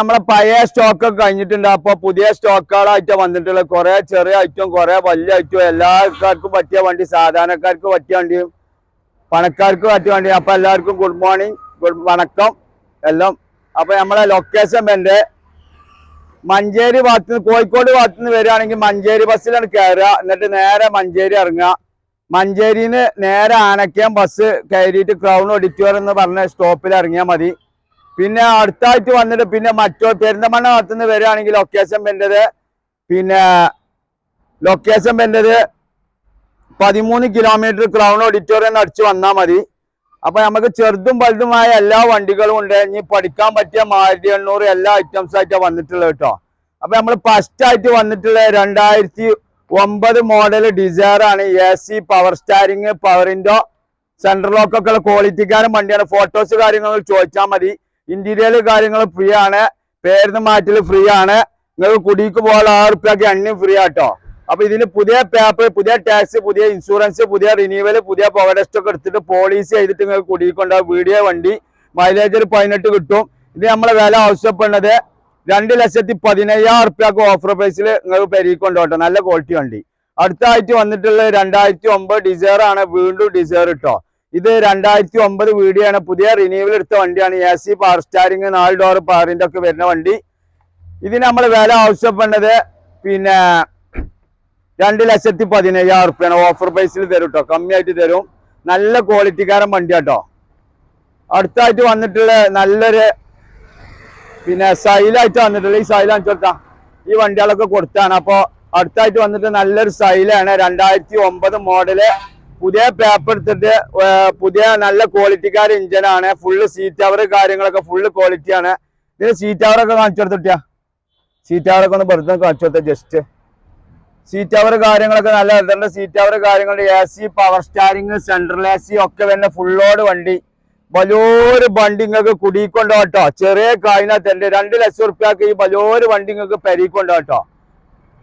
നമ്മളെ പഴയ സ്റ്റോക്കൊക്കെ കഴിഞ്ഞിട്ടുണ്ട്. അപ്പൊ പുതിയ സ്റ്റോക്കുകളായിട്ട് വന്നിട്ടുള്ള കുറെ ചെറിയ ഐറ്റം കുറെ വലിയ ഐറ്റം എല്ലാവർക്കും പറ്റിയ വണ്ടി, സാധാരണക്കാർക്ക് പറ്റിയ വണ്ടിയും പണക്കാർക്ക് പറ്റിയ വണ്ടി. അപ്പൊ എല്ലാവർക്കും ഗുഡ് മോർണിംഗ്, വണക്കം എല്ലാം. അപ്പൊ നമ്മളെ ലൊക്കേഷൻ ഉണ്ട് മഞ്ചേരി ഭാഗത്തുനിന്ന്, കോഴിക്കോട് ഭാഗത്തുനിന്ന് വരികയാണെങ്കിൽ മഞ്ചേരി ബസ്സിലാണ് കയറുക. എന്നിട്ട് നേരെ മഞ്ചേരി ഇറങ്ങുക. മഞ്ചേരിന്ന് നേരെ ആനക്കയം ബസ് കയറിയിട്ട് ക്രൗൺ ഓഡിറ്റോറിയം എന്ന് പറഞ്ഞ സ്റ്റോപ്പിൽ ഇറങ്ങിയാൽ മതി. പിന്നെ അടുത്തായിട്ട് വന്നിട്ട് പിന്നെ പെരിന്തമണ്ണ ഭാഗത്തുനിന്ന് വരികയാണെങ്കിൽ ലൊക്കേഷൻ വേണ്ടത് 13 കിലോമീറ്റർ ക്രൗൺ ഓഡിറ്റോറിയം അടിച്ചു വന്നാൽ മതി. അപ്പൊ നമുക്ക് ചെറുതും വലുതുമായ എല്ലാ വണ്ടികളും ഉണ്ട്. ഇനി പഠിക്കാൻ പറ്റിയ മാരുതി 800 എല്ലാ ഐറ്റംസ് ആയിട്ടാണ് വന്നിട്ടുള്ളത് കേട്ടോ. അപ്പൊ നമ്മൾ ഫസ്റ്റ് ആയിട്ട് വന്നിട്ടുള്ള 2009 മോഡൽ ഡിസയർ ആണ്. AC power steering, power window, central lock ഒക്കെ ഉള്ള ക്വാളിറ്റിക്കാരൻ വണ്ടിയാണ്. ഫോട്ടോസ് കാര്യങ്ങൾ ചോദിച്ചാൽ മതി. ഇന്റീരിയർ കാര്യങ്ങൾ ഫ്രീ ആണ്. പേരിന് മാറ്റൽ ഫ്രീ ആണ്. നിങ്ങൾക്ക് കുടിക്ക് പോകാൻ 6 റുപ്യക്ക് എണ്ണയും ഫ്രീ ആട്ടോ. അപ്പൊ ഇതിന് പുതിയ പേപ്പർ, പുതിയ ടാക്സ്, പുതിയ ഇൻഷുറൻസ്, പുതിയ റിന്യൂവൽ, പുതിയ പവർ ടെസ്റ്റ് ഒക്കെ എടുത്തിട്ട് പോളിസി ചെയ്തിട്ട് നിങ്ങൾക്ക് കുടിക്കൊണ്ടാവും. വീഡിയോ വണ്ടി മൈലേജ് 18 കിട്ടും. ഇത് നമ്മളെ വില ആവശ്യപ്പെടുന്നത് 2,15,000 റുപ്യക്ക് ഓഫർ പ്രൈസിൽ നിങ്ങൾക്ക് പെരുകൊണ്ടോട്ടോ. നല്ല ക്വാളിറ്റി വണ്ടി. അടുത്തായിട്ട് വന്നിട്ടുള്ള 2009 ഡിസയർ ആണ്. വീണ്ടും ഡിസയർ ഇട്ടോ. ഇത് 2009 വീഡിയോ ആണ്. പുതിയ റിന്യൂവൽ എടുത്ത വണ്ടിയാണ്. AC പവർ സ്റ്റാരിങ്, 4 ഡോർ പവറിന്റെ ഒക്കെ വരുന്ന വണ്ടി. ഇതിന് നമ്മൾ വില ആവശ്യപ്പെടുന്നത് 2,15,000 റുപ്യാണ്. ഓഫർ പ്രൈസിൽ തരും കേട്ടോ. കമ്മിയായിട്ട് തരും. നല്ല ക്വാളിറ്റിക്കാരൻ വണ്ടിയാട്ടോ. അടുത്തായിട്ട് വന്നിട്ടുള്ള നല്ലൊരു സൈലായിട്ട് വന്നിട്ടുള്ള ഈ സൈലാണ് ചോദിച്ചാ ഈ വണ്ടികളൊക്കെ കൊടുത്താണ്. അപ്പൊ അടുത്തായിട്ട് വന്നിട്ട് നല്ലൊരു സൈലാണ്. 2009 മോഡല്, പുതിയ പേപ്പർ എടുത്തിട്ട് പുതിയ നല്ല ക്വാളിറ്റിക്കാർ ഇഞ്ചനാണ്. ഫുള്ള് സീറ്റ് കവർ കാര്യങ്ങളൊക്കെ ഫുള്ള് ക്വാളിറ്റിയാണ്. ഇതിന് സീറ്റ് കവറൊക്കെ കാണിച്ചു കൊടുത്തിട്ടാ. സീറ്റ് കവറൊക്കെ ഒന്ന് വെറുതെ കാണിച്ചു കൊടുത്ത. ജസ്റ്റ് സീറ്റ് കവർ കാര്യങ്ങളൊക്കെ നല്ല ഇതുണ്ട്. സീറ്റ് കവർ കാര്യങ്ങളുടെ AC power steering, central AC ഒക്കെ വരുന്ന ഫുള്ളോട് വണ്ടി. വലിയൊരു വണ്ടി നിങ്ങൾക്ക് കുടിക്കൊണ്ടോട്ടോ. ചെറിയ കായിനകത്തുണ്ട്. 2 ലക്ഷം റുപ്യക്ക് ഈ വലിയൊരു വണ്ടി നിങ്ങൾക്ക് പെരിക്കൊണ്ടോട്ടോ.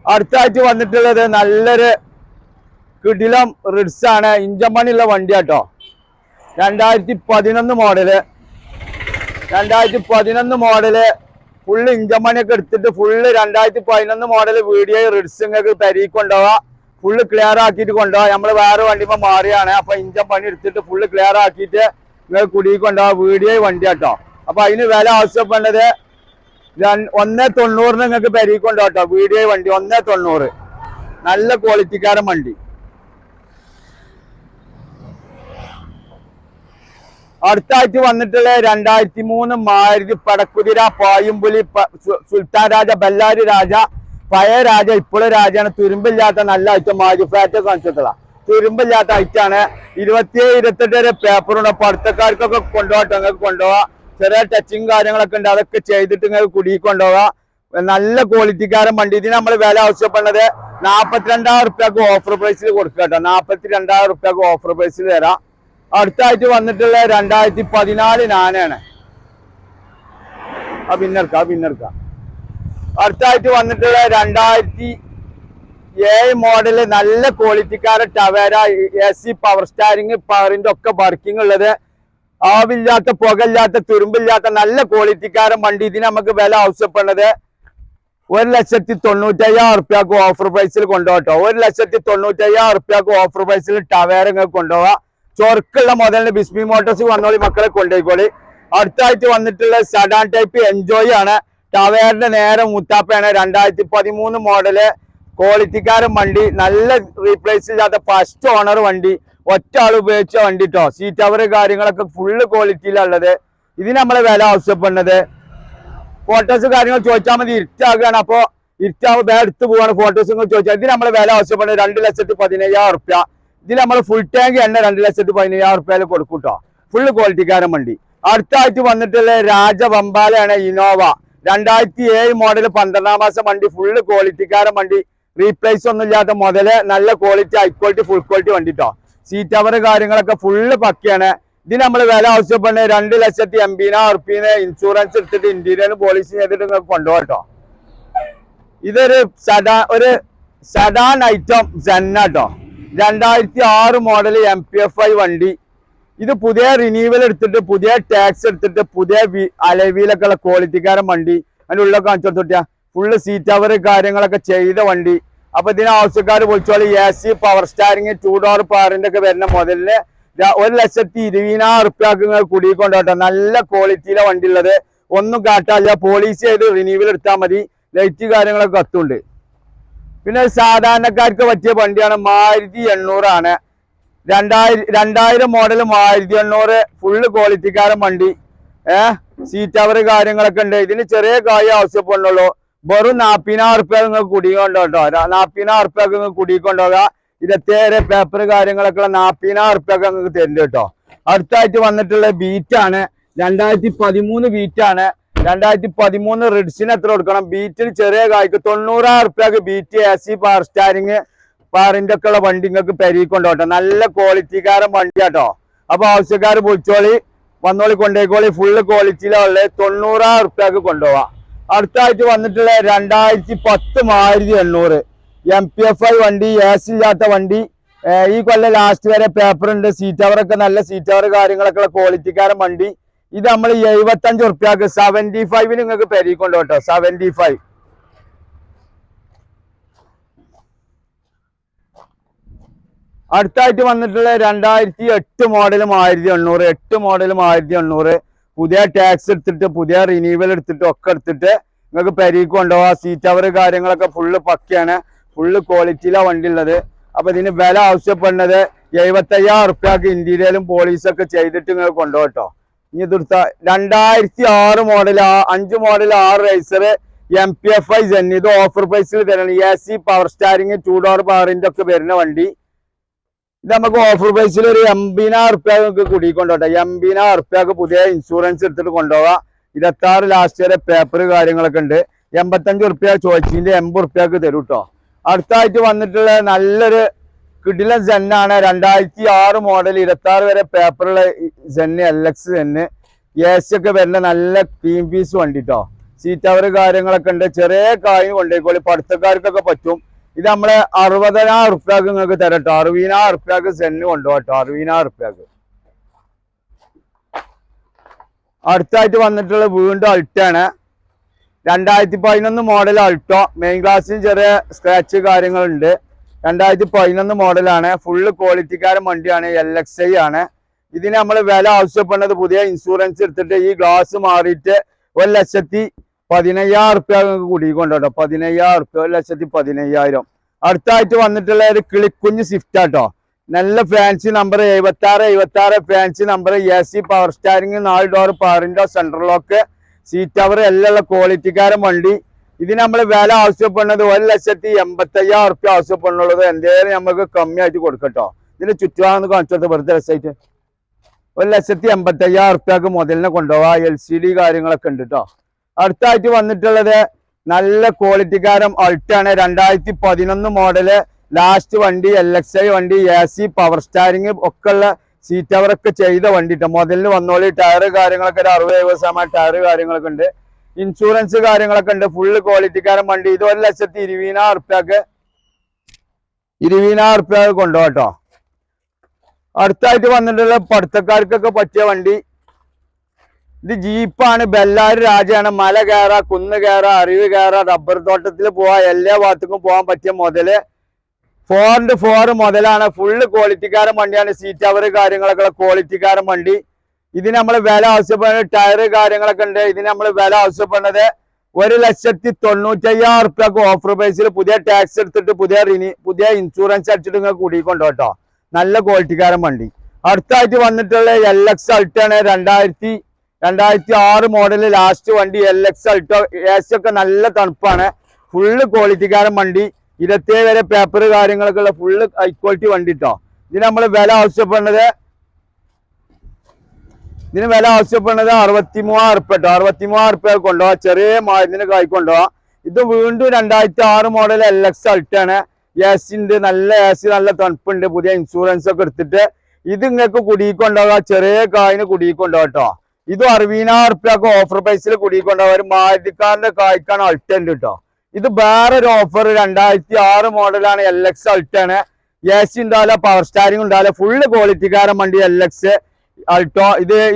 അടുത്തായിട്ട് വന്നിട്ടുള്ളത് നല്ലൊരു കിടിലം റിഡ്സ് ആണ്. ഇഞ്ചൻ പണിയുള്ള വണ്ടിയാട്ടോ. 2011 മോഡല് ഫുള്ള് ഇഞ്ചൻ പണിയൊക്കെ എടുത്തിട്ട് ഫുള്ള് 2011 മോഡല് വീഡിയോ റിഡ്സ് നിങ്ങൾക്ക് പെരിക്കൊണ്ടുപോവാ. ഫുള്ള് ക്ലിയർ ആക്കിയിട്ട് കൊണ്ടുപോവാ. നമ്മൾ വേറെ വണ്ടിയുമ്പോൾ മാറിയാണ്. അപ്പൊ ഇഞ്ചൻ പണി എടുത്തിട്ട് ഫുള്ള് ക്ലിയർ ആക്കിയിട്ട് നിങ്ങൾക്ക് കുടിക്കൊണ്ടുപോവാ. വീഡിയോ വണ്ടിയാട്ടോ. അപ്പൊ അതിന് വില ആവശ്യപ്പെടുന്നത് 1,90 നിങ്ങൾക്ക് പെരിക്കൊണ്ടോട്ടോ. വീഡിയോ വണ്ടി 1,90. നല്ല ക്വാളിറ്റിക്കാരൻ വണ്ടി. അടുത്തായിട്ട് വന്നിട്ടുള്ള 2003 മാരുതി പടക്കുതിര, പായുംപുലി, സുൽത്താൻ രാജ, ബല്ലാരി രാജ, പഴയ രാജ, ഇപ്പോഴും രാജാണ്. തുരുമ്പില്ലാത്ത നല്ല ഐറ്റം. മാരുതി ഫ്ലാറ്റ് കാണിച്ചിട്ടുള്ള തുരുമ്പില്ലാത്ത ഐറ്റാണ്. 27-28 വരെ പേപ്പറുണ്ട്. അപ്പൊ അടുത്തക്കാർക്കൊക്കെ കൊണ്ടുപോകട്ടെ. നിങ്ങൾക്ക് കൊണ്ടുപോവാ. ചെറിയ ടച്ചിങ് കാര്യങ്ങളൊക്കെ ഉണ്ട്. അതൊക്കെ ചെയ്തിട്ട് നിങ്ങൾക്ക് കുടിയിൽ കൊണ്ടുപോവാ. നല്ല ക്വാളിറ്റിക്കാരൻ വണ്ടി. ഇതിന് നമ്മൾ വില ആവശ്യപ്പെടുന്നത് 42,000 റുപ്യക്ക് ഓഫർ പ്രൈസിൽ കൊടുക്കുക കേട്ടോ. 42,000 റുപ്യക്ക് ഓഫർ പ്രൈസിൽ തരാം. അടുത്തായിട്ട് വന്നിട്ടുള്ള 2014 നാനാണ്. പിന്നെടുക്കാം. അടുത്തായിട്ട് വന്നിട്ടുള്ള 2007 മോഡല് നല്ല ക്വാളിറ്റിക്കാരൻ ടവേര, AC പവർ സ്റ്റാരിങ്, പവറിന്റെ ഒക്കെ വർക്കിംഗ് ഉള്ളത്. ആവില്ലാത്ത, പുകയില്ലാത്ത, തുരുമ്പില്ലാത്ത നല്ല ക്വാളിറ്റിക്കാരൻ വണ്ടി. ഇതിന് നമുക്ക് വില ആവശ്യപ്പെടുന്നത് 1,95,000 റുപ്യക്ക് ഓഫർ പ്രൈസിൽ കൊണ്ടുപോകട്ടോ. 1,95,000 റുപ്യക്ക് ഓഫർ പ്രൈസിൽ ടവേര നിങ്ങൾക്ക് കൊണ്ടുപോവാ. ചൊർക്കുള്ള മുതലിന് ബിസ്മി മോട്ടോഴ്സ് വന്നോളി മക്കളെ കൊണ്ടുപോയിക്കോളി. അടുത്തായിട്ട് വന്നിട്ടുള്ള സഡാൻ ടൈപ്പ് എൻജോയ് ആണ്. ടവേറിന്റെ നേരെ മുത്താപ്പയാണ്. 2013 മോഡല് ക്വാളിറ്റിക്കാരൻ വണ്ടി. നല്ല റീപ്ലേസ് ഇല്ലാത്ത ഫസ്റ്റ് ഓണർ വണ്ടി. ഒറ്റ ആൾ ഉപയോഗിച്ച വണ്ടി കേട്ടോ. സീറ്റ് കവർ കാര്യങ്ങളൊക്കെ ഫുള്ള് ക്വാളിറ്റിയിലുള്ളത്. ഇതിന് നമ്മളെ വില ആവശ്യപ്പെടുന്നത് ഫോട്ടോസ് കാര്യങ്ങൾ ചോദിച്ചാൽ മതി. ഇരുട്ടാകുകയാണ്. അപ്പോൾ ഇരുട്ടാകുമ്പോൾ എടുത്ത് പോവാണ്. ഫോട്ടോസ് ചോദിച്ചാൽ ഇതിന് നമ്മളെ വില ആവശ്യപ്പെടുന്നത് 2,15,000 റുപ്യ. ഇതിൽ നമ്മൾ ഫുൾ ടാങ്ക് എണ്ണ 2,15,000 റുപ്യയിൽ കൊടുക്കും കേട്ടോ. ഫുള്ള് ക്വാളിറ്റിക്കാരൻ വണ്ടി. അടുത്തായിട്ട് വന്നിട്ടുള്ള രാജവമ്പാലയാണ്. ഇനോവ 2007 മോഡൽ 12 മാസം വണ്ടി. ഫുള്ള് ക്വാളിറ്റിക്കാരൻ വണ്ടി. റീപ്ലേസ് ഒന്നും ഇല്ലാത്ത മുതല് നല്ല quality, high quality, full quality വണ്ടി കേട്ടോ. സീറ്റ് കവർ കാര്യങ്ങളൊക്കെ ഫുള്ള് പക്കയാണ്. ഇതിന് നമ്മൾ വില ആവശ്യപ്പെടുന്നത് 2,80,000 റുപ്യന് ഇൻഷുറൻസ് എടുത്തിട്ട് ഇന്റീരിയർ പോളിസി ചെയ്തിട്ട് നിങ്ങൾക്ക് കൊണ്ടുപോകട്ടോ. ഇതൊരു സഡാൻ ഐറ്റം ജന്നാട്ടോ. 2006 മോഡൽ MPFI വണ്ടി. ഇത് പുതിയ റിന്യൂവൽ എടുത്തിട്ട്, പുതിയ ടാക്സ് എടുത്തിട്ട്, പുതിയ അലവിയിലൊക്കെ ഉള്ള ക്വാളിറ്റിക്കാരൻ വണ്ടി. അതിൻ്റെ ഉള്ളിൽ കാണിച്ചു കൊടുത്തിട്ടാ ഫുള്ള് സീറ്റ് അവർ കാര്യങ്ങളൊക്കെ ചെയ്ത വണ്ടി. അപ്പൊ ഇതിന് ആവശ്യക്കാർ വിളിച്ചോളി. AC പവർ സ്റ്റാരിങ് 2 ഡോർ പാറിന്റെ ഒക്കെ വരുന്ന മുതലിന് 1,20,000 റുപ്യക്ക് നിങ്ങൾ കുടിക്കൊണ്ടോട്ടോ. നല്ല ക്വാളിറ്റിയിലെ വണ്ടി ഉള്ളത്, ഒന്നും കാട്ടാല്ല. പോളിഷ് ചെയ്ത് റിന്യൂവൽ എടുത്താൽ മതി. ലൈറ്റ് കാര്യങ്ങളൊക്കെ കത്തുണ്ട്. പിന്നെ സാധാരണക്കാർക്ക് പറ്റിയ വണ്ടിയാണ്. മാരുതി 800 ആണ്. 2000 മോഡൽ മാരുതി 800 ഫുള്ള് ക്വാളിറ്റിക്കാരൻ വണ്ടി. സീറ്റ് അവർ കാര്യങ്ങളൊക്കെ ഉണ്ട്. ഇതിന് ചെറിയ കായ് ആവശ്യപ്പെടുന്നുള്ളൂ. വെറും 40,000 റുപ്യ നിങ്ങൾക്ക് കുടിക്കൊണ്ടോട്ടോ. 40,000 റുപ്യക്ക് നിങ്ങൾക്ക് കുടിക്കൊണ്ടുപോകുക. 27 പേപ്പർ കാര്യങ്ങളൊക്കെ 40,000 റുപ്യക്ക് നിങ്ങൾക്ക് തരുന്നുണ്ട് കേട്ടോ. അടുത്തായിട്ട് വന്നിട്ടുള്ള ബീറ്റാണ്. 2013 ബീറ്റാണ്. 2013 റിഡ്സിന് എത്ര കൊടുക്കണം? ബീറ്റിന് ചെറിയ കായ്ക്ക് 90,000 റുപ്യക്ക് ബീറ്റ് AC പവർ സ്റ്റാരിങ് പാറിന്റെ ഒക്കെ ഉള്ള വണ്ടി നിങ്ങൾക്ക് പെരുകൊണ്ടോട്ടോ. നല്ല ക്വാളിറ്റിക്കാരൻ വണ്ടിയാട്ടോ. അപ്പൊ ആവശ്യക്കാർ വിളിച്ചോളി, വന്നോളി, കൊണ്ടേക്കോളി. ഫുള്ള് ക്വാളിറ്റിയിലുള്ള 90,000 റുപ്യക്ക് കൊണ്ടുപോവാം. അടുത്തായിട്ട് വന്നിട്ടുള്ള 2010 മാരുതി 800 MPFI വണ്ടി, AC ഇല്ലാത്ത വണ്ടി. ഈ കൊല്ലം ലാസ്റ്റ് വരെ പേപ്പർ ഉണ്ട്. സീറ്റ് അവറൊക്കെ നല്ല സീറ്റ് അവർ കാര്യങ്ങളൊക്കെ ഉള്ള ക്വാളിറ്റിക്കാരൻ വണ്ടി. ഇത് നമ്മൾ 75 റുപ്യക്ക് 75 നിങ്ങൾക്ക് പെരുകൊണ്ടോട്ടോ. 75. അടുത്തായിട്ട് വന്നിട്ടുള്ള 2008 മോഡൽ മാരുതി 800. 8 മോഡൽ മാരുതി 800 പുതിയ ടാക്സ് എടുത്തിട്ട് പുതിയ റിന്യൂവൽ എടുത്തിട്ട് ഒക്കെ എടുത്തിട്ട് നിങ്ങൾക്ക് പെരീക്ക് കൊണ്ടുപോകാം. സീറ്റ് അവർ കാര്യങ്ങളൊക്കെ ഫുള്ള് പക്കയാണ്. ഫുള്ള് ക്വാളിറ്റിയിലാണ് വണ്ടി ഉള്ളത്. അപ്പൊ ഇതിന് വില ആവശ്യപ്പെടുന്നത് 75,000 റുപ്യക്ക് ഇന്റീരിയലും പോളീസൊക്കെ ചെയ്തിട്ട് നിങ്ങൾ കൊണ്ടുപോകട്ടോ. ഇനി ഇതെടുത്ത 2006 മോഡൽ 5 മോഡൽ 6 റൈസർ MPFI ജെൻ. ഇത് ഓഫർ പ്രൈസിൽ തരണം. AC പവർ സ്റ്റാരിങ് 2 ഡോർ പാറിന്റെ ഒക്കെ വരുന്ന വണ്ടി. ഇത് നമുക്ക് ഓഫർ പ്രൈസിൽ ഒരു 80,000 റുപ്യ നിങ്ങൾക്ക് കുടിക്കൊണ്ടോട്ടെ. 80,000 റുപ്യക്ക് പുതിയ ഇൻഷുറൻസ് എടുത്തിട്ട് കൊണ്ടുപോകാം. 26 ലാസ്റ്റ് വരെ പേപ്പർ കാര്യങ്ങളൊക്കെ ഉണ്ട്. 85 റുപ്യ ചോദിച്ചതിന്റെ 80 റുപ്യക്ക് തരും കേട്ടോ. അടുത്തായിട്ട് വന്നിട്ടുള്ള നല്ലൊരു കിടിലൻ ജെന്നാണ്. 2006 മോഡൽ 26 വരെ പേപ്പറുള്ള ജെന്ന്, LX ജെന്ന്. AC ഒക്കെ വരുന്ന നല്ല ക്ലീൻ പീസ് വണ്ടി കേട്ടോ. സീറ്റ് അവർ കാര്യങ്ങളൊക്കെ ഉണ്ട്. ചെറിയ കായും കൊണ്ടേക്കോളി, പഠിത്തക്കാർക്കൊക്കെ പറ്റും. ഇത് നമ്മള് 60,000 റുപ്യക്ക് നിങ്ങൾക്ക് തരട്ടോ. 60,000 റുപ്യക്ക് സെന്ന് കൊണ്ടുപോകട്ടോ. 60,000 റുപ്യക്ക്. അടുത്തായിട്ട് വന്നിട്ടുള്ള വീണ്ടും അൾട്ടാണ്. 2011 മോഡൽ അൾട്ടോ. മെയിൻ ഗ്ലാസിന് ചെറിയ സ്ക്രാച്ച് കാര്യങ്ങളുണ്ട്. 2011 മോഡലാണ്. ഫുള്ള് ക്വാളിറ്റിക്കാരൻ വണ്ടിയാണ്. LXI ആണ്. ഇതിന് നമ്മൾ വില ആവശ്യപ്പെടുന്നത് പുതിയ ഇൻഷുറൻസ് എടുത്തിട്ട് ഈ ഗ്ലാസ് മാറിയിട്ട് 1,15,000 റുപ്യ കൂടിക്കൊണ്ടോ. 15,000 റുപ്യ, 1,15,000. അടുത്തായിട്ട് വന്നിട്ടുള്ള ഒരു കിളിക്കുഞ്ഞ് സ്വിഫ്റ്റ് ആട്ടോ. നല്ല fancy number 76 fancy number. AC power steering 4 door പാറിന്റെ സെൻട്രൽ ലോക്ക് സീറ്റ് അവർ എല്ലാം ഉള്ള ക്വാളിറ്റിക്കാരൻ വണ്ടി. ഇതിന് നമ്മൾ വില ആവശ്യപ്പെടുന്നത് 1,85,000 റുപ്യ ആവശ്യപ്പെടുന്നുള്ളത്. എന്തെങ്കിലും നമുക്ക് കമ്മിയായിട്ട് കൊടുക്കട്ടോ. ഇതിന് ചുറ്റുവാന്ന് കാണിച്ചത് വെറുതെ രസമായിട്ട് 1,85,000 റുപ്യക്ക് മുതലിനെ കൊണ്ടുപോവാ. LCD കാര്യങ്ങളൊക്കെ ഉണ്ട് കേട്ടോ. അടുത്തായിട്ട് വന്നിട്ടുള്ളത് നല്ല ക്വാളിറ്റിക്കാരൻ അൾട്ടാണ്. 2011 മോഡല് ലാസ്റ്റ് വണ്ടി. LXI വണ്ടി. AC പവർ സ്റ്റാരിങ് ഒക്കെ ഉള്ള സീറ്റ് അവറൊക്കെ ചെയ്ത വണ്ടി കേട്ടോ. മുതലിന് വന്നോളി. ടയർ കാര്യങ്ങളൊക്കെ ഒരു 60-70% ടയർ കാര്യങ്ങളൊക്കെ ഉണ്ട്. ഇൻഷുറൻസ് കാര്യങ്ങളൊക്കെ ഉണ്ട്. ഫുള്ള് ക്വാളിറ്റിക്കാരൻ വണ്ടി. ഇത് 1,20,000 റുപ്യക്ക് 20,000 റുപ്യക്ക് കൊണ്ടുപോകട്ടോ. അടുത്തായിട്ട് വന്നിട്ടുള്ള പഠിത്തക്കാർക്കൊക്കെ പറ്റിയ വണ്ടി. ഇത് ജീപ്പാണ്. ബെല്ലാരി രാജയാണ്. മല കയറാ, കുന്ന് കയറാ, അരുവി കയറാ, റബ്ബർ തോട്ടത്തിൽ പോവാ, എല്ലാ ഭാഗത്തേക്കും പോകാൻ പറ്റിയ മുതല് 4x4 മുതലാണ്. ഫുള്ള് ക്വാളിറ്റിക്കാരൻ വണ്ടിയാണ്. സീറ്റ് അവർ കാര്യങ്ങളൊക്കെ ക്വാളിറ്റിക്കാരൻ വണ്ടി. ഇതിന് നമ്മൾ വില ആവശ്യപ്പെടുന്നത് ടയർ കാര്യങ്ങളൊക്കെ ഉണ്ട്. ഇതിന് നമ്മൾ വില ആവശ്യപ്പെടുന്നത് 1,95,000 റുപ്യക്ക് ഓഫർ പ്രൈസിൽ പുതിയ ടാക്സ് എടുത്തിട്ട് പുതിയ ഇൻഷുറൻസ് അടിച്ചിട്ട് നിങ്ങൾ കൂടിക്കൊണ്ടോ കേട്ടോ. നല്ല ക്വാളിറ്റിക്കാരൻ വണ്ടി. അടുത്തായിട്ട് വന്നിട്ടുള്ള LX അൾട്ടാണ്. 2006 മോഡല് ലാസ്റ്റ് വണ്ടി. LX Alto. AC ഒക്കെ നല്ല തണുപ്പാണ്. ഫുള്ള് ക്വാളിറ്റിക്കാരൻ വണ്ടി. 27 വരെ പേപ്പർ കാര്യങ്ങളൊക്കെ ഉള്ള ഫുള്ള് ഹൈ ക്വാളിറ്റി വണ്ടി കേട്ടോ. ഇതിന് നമ്മൾ വില ആവശ്യപ്പെടുന്നത് 63,000 റുപ്യ കേട്ടോ. 63,000 റുപ്യ കൊണ്ടുപോവാ. ചെറിയ മാരുതിന് കായ്ക്കൊണ്ടുപോവാ. ഇത് വീണ്ടും 2006 മോഡൽ LX അൾട്ടാണ്. AC ഉണ്ട്. നല്ല AC, നല്ല തണുപ്പുണ്ട്. പുതിയ ഇൻഷുറൻസ് ഒക്കെ എടുത്തിട്ട് ഇത് നിങ്ങൾക്ക് കുടിക്കൊണ്ടുപോകാം. ചെറിയ കായിന് കുടിക്കൊണ്ടുപോകാം കേട്ടോ. ഇത് 60,000 റുപ്യക്ക് ഓഫർ പ്രൈസിൽ കുടിക്കൊണ്ടുപോകാം. ഒരു മാരുതിക്കാരന്റെ കായ്ക്കാണ് അൾട്ടുണ്ട് കേട്ടോ. ഇത് വേറൊരു ഓഫർ. 2006 മോഡലാണ്. LX അൾട്ടാണ്. AC ഉണ്ടാവില്ല, പവർ സ്റ്റാരിങ് ഉണ്ടാവില്ല. ഫുള്ള് ക്വാളിറ്റിക്കാരൻ വണ്ടി LX അൾട്ടോ.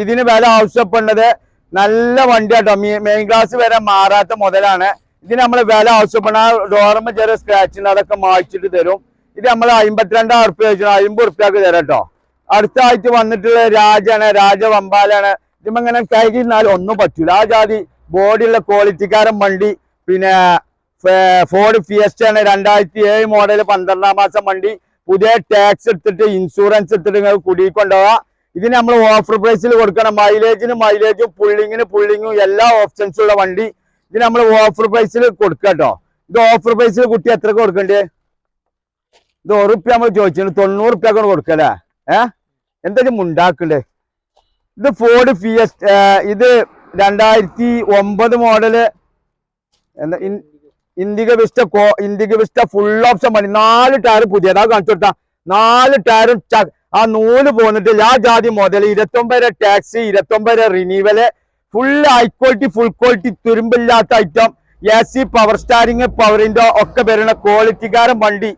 ഇതിന് വില ആവശ്യപ്പെടുന്നത് നല്ല വണ്ടിയാട്ടോ. മെയിൻ ക്ലാസ് വരെ മാറാത്ത മുതലാണ്. ഇതിന് നമ്മൾ വില ആവശ്യപ്പെടുന്ന ഡോറമ്മ ചെറിയ സ്ക്രാച്ചിന് അതൊക്കെ മായ്ച്ചിട്ട് തരും. ഇത് നമ്മൾ 52,000 റുപ്യ വെച്ചു 50 റുപ്യക്ക് തരാം കേട്ടോ. അടുത്ത ആഴ്ച വന്നിട്ടുള്ള രാജാണ്, രാജവമ്പാലാണ്. ഇതിങ്ങനെ കൈകിരുന്നാലും ഒന്നും പറ്റൂല. ആ ജാതി ബോഡിയുള്ള ക്വാളിറ്റിക്കാരൻ വണ്ടി. പിന്നെ ഫോർഡ് ഫിയസ്റ്റ ആണ്, 2007 മോഡൽ, 12-ാം മാസം വണ്ടി. പുതിയ ടാക്സ് എടുത്തിട്ട് ഇൻഷുറൻസ് എടുത്തിട്ട് നിങ്ങൾ കുടിക്കൊണ്ടുപോവാ. ഇതിന് നമ്മൾ ഓഫർ പ്രൈസിൽ കൊടുക്കണം. മൈലേജും പുള്ളിങ്ങും എല്ലാ ഓപ്ഷൻസും ഉള്ള വണ്ടി. ഇതിന് നമ്മൾ ഓഫർ പ്രൈസിൽ കൊടുക്കുക കേട്ടോ. ഇത് ഓഫർ പ്രൈസിൽ കുട്ടി എത്രക്ക് കൊടുക്കണ്ടേ? ഇത് 1 റുപ്യ നമ്മൾ ചോദിച്ചിട്ടുണ്ട്, 90 റുപ്യക്കാണ് കൊടുക്കല്ലേ. എന്തെങ്കിലും ഉണ്ടാക്കണ്ടേ? ഇത് ഫോർഡ് ഫിയസ്റ്റ്, ഇത് 2009 മോഡല്, എന്താ ഇൻഡിക വിസ്റ്റ ഫുൾ ഓപ്ഷൻ വണ്ടി. 4 ടയർ പുതിയതാ കാണിച്ചു കൊടുത്താ. 4 ടയറും ആ നൂല് പോന്നിട്ട് ആ ജാതി മുതൽ 29 taxi, 29 renewal, full high quality, full quality, തുരുമ്പില്ലാത്ത item. AC power steering, power window ഒക്കെ വരുന്ന ക്വാളിറ്റിക്കാരൻ വണ്ടി.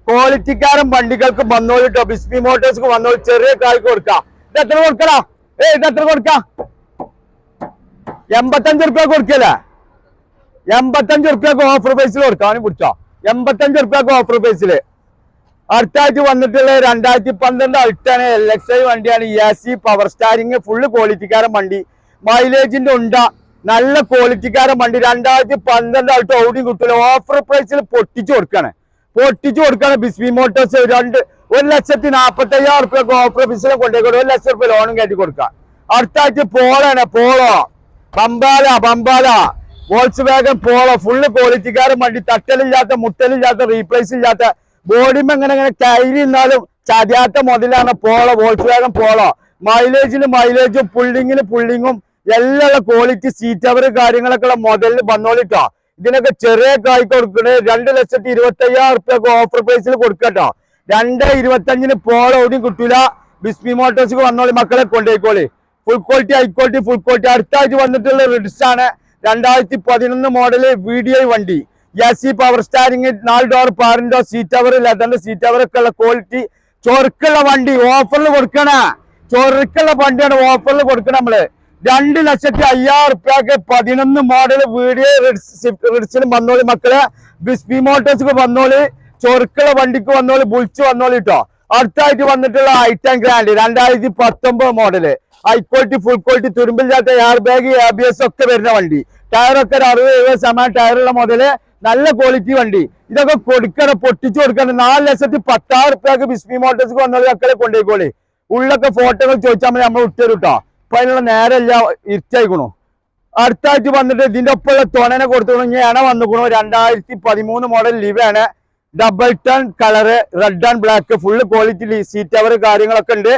ക്വാളിറ്റിക്കാരൻ വണ്ടികൾക്ക് വന്നോളൂ കേട്ടോ. ബിസ്മി മോട്ടോഴ്സ് വന്നോളൂ. ചെറിയ കായ്ക്ക് കൊടുക്കാം. ഇത് എത്ര കൊടുക്കടാ? ഇത് എത്ര കൊടുക്കാം? 85 റുപ്യ കൊടുക്കല്ലേ? 85 റുപ്യക്ക് ഓഫർ പ്രൈസിൽ കൊടുക്കാം. അവന് പിടിച്ചോ, 85 റുപ്യക്ക് ഓഫർ പ്രൈസില്. അടുത്തായിട്ട് വന്നിട്ടുള്ള 2012 അൾട്ടാണ്, LXI വണ്ടിയാണ്. AC പവർ സ്റ്റാരിങ്, ഫുള്ള് ക്വാളിറ്റിക്കാരൻ വണ്ടി. മൈലേജിന്റെ ഉണ്ട, നല്ല ക്വാളിറ്റിക്കാരൻ വണ്ടി. 2012 അൾട്ടോ ഓടി കിട്ടില്ല. ഓഫർ പ്രൈസിൽ പൊട്ടിച്ചു കൊടുക്കാണ്. ബിസ്മി മോട്ടോഴ്സ് 1,45,000 റുപ്യക്ക് ഓഫർ പ്രൈസിൽ കൊണ്ടുപോയി 1 ലക്ഷം റുപ്യ ലോണും കയറ്റി കൊടുക്കാം. അടുത്തായിട്ട് പോളാണ്, പോളോ, ബംബാല, വോൾസ് വാഗൺ പോളോ, ഫുള്ള് ക്വാളിറ്റിക്കാരൻ വണ്ടി. തട്ടലില്ലാത്ത, മുട്ടലില്ലാത്ത, റീപ്ലേസ് ഇല്ലാത്ത, ബോഡിമ ഇങ്ങനെ കയറി നിന്നാലും ചതിയാത്ത മുതലാണ് പോളോ, വോൾസ് വാഗൺ പോളോ. മൈലേജും പുള്ളിങ്ങും എല്ലാം ക്വാളിറ്റി, സീറ്റ് അവർ കാര്യങ്ങളൊക്കെ ഉള്ള മുതലിന് വന്നോളിട്ടോ. ഇതിനൊക്കെ ചെറിയ കായ് കൊടുക്കണേ 2,25,000 റുപ്യക്ക് ഓഫർ പ്രൈസിൽ കൊടുക്കട്ടോ. 2,25,000 പോളോ ഓടിയും കിട്ടൂല. ബിസ്മി മോട്ടോഴ്സ് വന്നോളി മക്കളെ, കൊണ്ടുപോയിക്കോളി. Full quality, high quality, full quality. അടുത്തായിട്ട് വന്നിട്ടുള്ള റിഡ്സ് ആണ്, 2011 മോഡല് VDI വണ്ടി. AC power steering, 4 door power window, seat അവർ, ലെതറിന്റെ സീറ്റ് അവർ ഒക്കെ ഉള്ള ക്വാളിറ്റി. ചൊറുക്കുള്ള വണ്ടി ഓഫറിൽ കൊടുക്കണ. ചൊറുക്കുള്ള വണ്ടിയാണ് ഓഫറിൽ കൊടുക്കണം. നമ്മള് 2,05,000 റുപ്യക്ക് 11 മോഡൽ VDI റിഡ്സിന് വന്നോളി മക്കളെ. ബിസ്മി മോട്ടോഴ്സ് വന്നോളി. ചൊറുക്കുള്ള വണ്ടിക്ക് വന്നോളി. ബുൾച്ച് വന്നോളി കേട്ടോ. അടുത്തായിട്ട് വന്നിട്ടുള്ള I-10 Grand 2019 model. High quality, full quality, തുരുമ്പില്ലാത്ത എയർ ബാഗ്, ABS ഒക്കെ വരുന്ന വണ്ടി. ടയറൊക്കെ 60-70 ടയറുള്ള മുതല്, നല്ല ക്വാളിറ്റി വണ്ടി. ഇതൊക്കെ കൊടുക്കണം, പൊട്ടിച്ചു കൊടുക്കണം. 4,10,000 റുപ്യക്ക് ബിസ്മി മോട്ടോഴ്സ് വന്നോളി മക്കളെ, കൊണ്ടുപോയിക്കോളി. ഉള്ളൊക്കെ ഫോട്ടോകൾ ചോദിച്ചാൽ മതി, നമ്മൾ ഇട്ടു കേട്ടോ. അപ്പൊ അതിനുള്ള നേരല്ല, ഇരുട്ടായിക്കണു. അടുത്തായിട്ട് വന്നിട്ട് ഇതിന്റെ ഒപ്പമുള്ള തുണനെ കൊടുത്തു. എണ വന്നിക്കണു. 2013 മോഡൽ ലിവാണ്, double tone colour, red and black, full quality, seat അവർ കാര്യങ്ങളൊക്കെ ഉണ്ട്.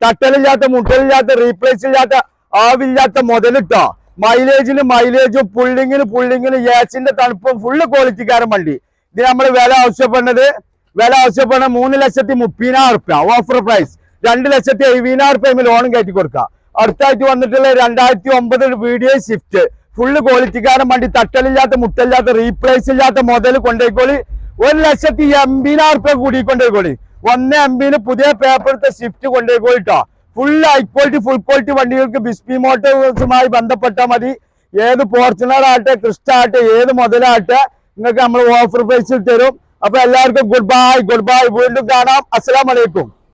തട്ടലില്ലാത്ത, മുട്ടലില്ലാത്ത, റീപ്ലേസ് ഇല്ലാത്ത, ആവില്ലാത്ത മുതലിട്ടോ. മൈലേജും പുള്ളിങ്ങിന് ഗ്യാസിന്റെ തണുപ്പും, ഫുള്ള് ക്വാളിറ്റിക്കാരൻ വണ്ടി. ഇത് നമ്മൾ വില ആവശ്യപ്പെടുന്നത് 3,30,000 റുപ്യ ഓഫർ പ്രൈസ്. 2,70,000 റുപ്യ ലോണും കയറ്റി കൊടുക്കാം. അടുത്തായിട്ട് വന്നിട്ടുള്ള 2009 VDI സ്വിഫ്റ്റ്, ഫുള്ള് ക്വാളിറ്റിക്കാരൻ വണ്ടി. തട്ടലില്ലാത്ത, മുട്ടലില്ലാത്ത, റീപ്ലേസ് ഇല്ലാത്ത മുതൽ കൊണ്ടുപോയിക്കോളി. 1,80,000 റുപ്യ കൂടി കൊണ്ടുപോയിക്കോളി. 1 പുതിയ പേപ്പർ എടുത്ത സ്വിഫ്റ്റ് കൊണ്ടുപോയിക്കോളിട്ടോ. Full high quality, full quality വണ്ടികൾക്ക് ബിസ്മി മോട്ടോഴ്സുമായി ബന്ധപ്പെട്ടാൽ മതി. ഏത് ഫോർച്യൂണർ ആട്ടെ, ക്രിസ്റ്റ ആട്ടെ, ഏത് മുതലാട്ടെ, നിങ്ങൾക്ക് നമ്മൾ ഓഫർ പ്രൈസിൽ തരും. അപ്പൊ എല്ലാവർക്കും ഗുഡ് ബൈ. വീണ്ടും കാണാം. അസ്സലാമു അലൈക്കും.